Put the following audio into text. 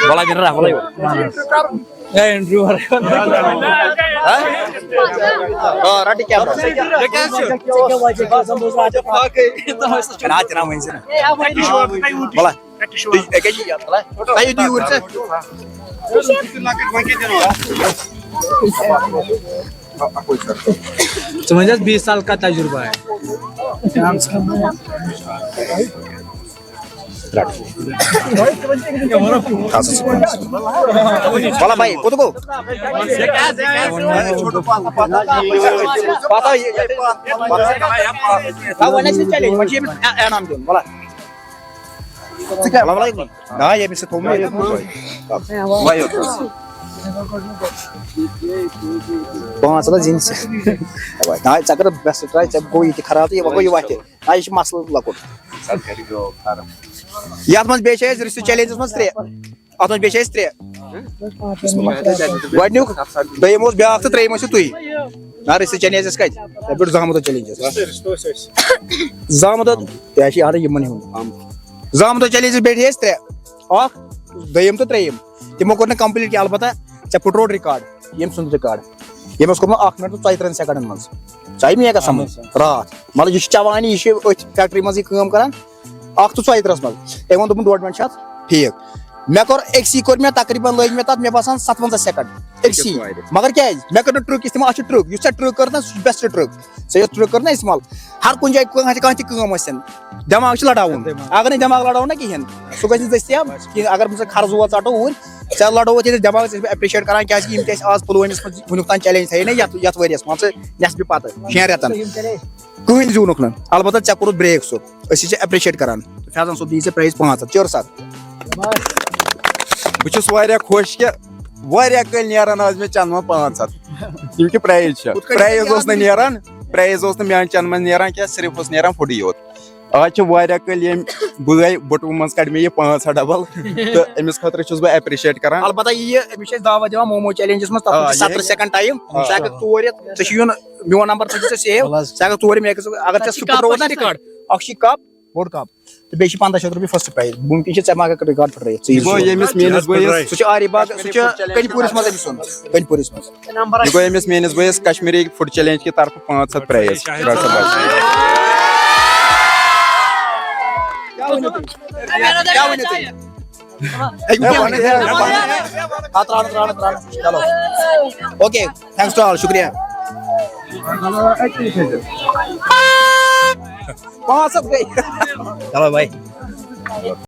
बोला बिन रहा बोला इंटरव्यू राटी कैमरा रात ना वहीं से बोला ताई तू ऊर से समझ 20 साल का तजुर्बा है। बोला भाई को तो को पता ये वन नेक्स्ट चैलेंज मुझे नाम दो बोला बोला ना ये मिस तो मैं भाई बहुत सारा जींस ना चक्कर बेस्ट ट्राई जब कोई खराब है वो कोई वाटे आई मसल लको याद मत बेचे रिस्ट चैलेंजेस मत त्रे अतन बेचे त्रे गडन्युक दयमोस ब्याक तो त्रे मस तुई ना रिस्ट चैलेंजेस कत बिट जामत चैलेंजेस जामत याशी आरे यमन हो जामत चैलेंजेस बेचे त्रे अख दयम तो त्रेम तिमो कोन कंप्लीट के अलबत्ता चे पुट रिकॉर्ड यम सुन रिकॉर्ड यमस कोन 1 मिनट 43 सेकंड मज चाय में का समझ रात मतलब ये चवानी ये फैक्ट्री मज काम करान 1 तो 43 मज ए वन 1.5 मिनट ठीक मैं कर एक्सी कर मैं तकरीबन लग में तत मैं बसान 57 सेकंड एक्सी मगर क्या मैं कर ट्रक इस्तेमाल अच्छ ट्रक युस ट्रक करना बेस्ट ट्रक से ट्रक करना इस्तेमाल हर कुन जाय कहां काम आसन दिमाग लड़ाउन अगर नहीं दिमाग लड़ाउन ना कहीं सो गस दस्तियाब कि अगर मुझे खर्च हुआ चाटो ऊर चल लड़ो ये दिमाग एप्रिशिएट करान क्या कि आज पुलवामिस वुनुक चैलेंज थे ना यत वरियस मान नेसबि पत 6 रेतन कहीं जूनुक न अलबत्ता चे कोर ब्रेक सो असी एप्रिशिएट करान फैजन सो दी से प्राइस 500 चोर साथ बहुत खुश कि कल नान आज मे चंद 500 क्योंकि प्राइज प्राइज मान चंद मन नान क्या सिर्फ नान फुट योत आज कल बे बटू मज कड़ मे 500 डबल तो अमिस खतर बह एप्रिशिएट करान अलबत्ता ये दावा दिवान मोमो चैलेंजस मज 70 सेकंड टाइम तोर मोन नंबर सेव तोर अगर रोज ना रिकॉर्ड अक्ष कप बोर्ड कप तो बे 1500 रुपये फर्स्ट प्राइज बुमकी रिकॉर्ड फट सह आरी बाग कनपुरिस मज कनपुरिस मज मेनिस बस कश्मीरी फूड चैलेंज की तरफ 500 prize okay thanks to all शुक्रिया 500 गई चलो भाई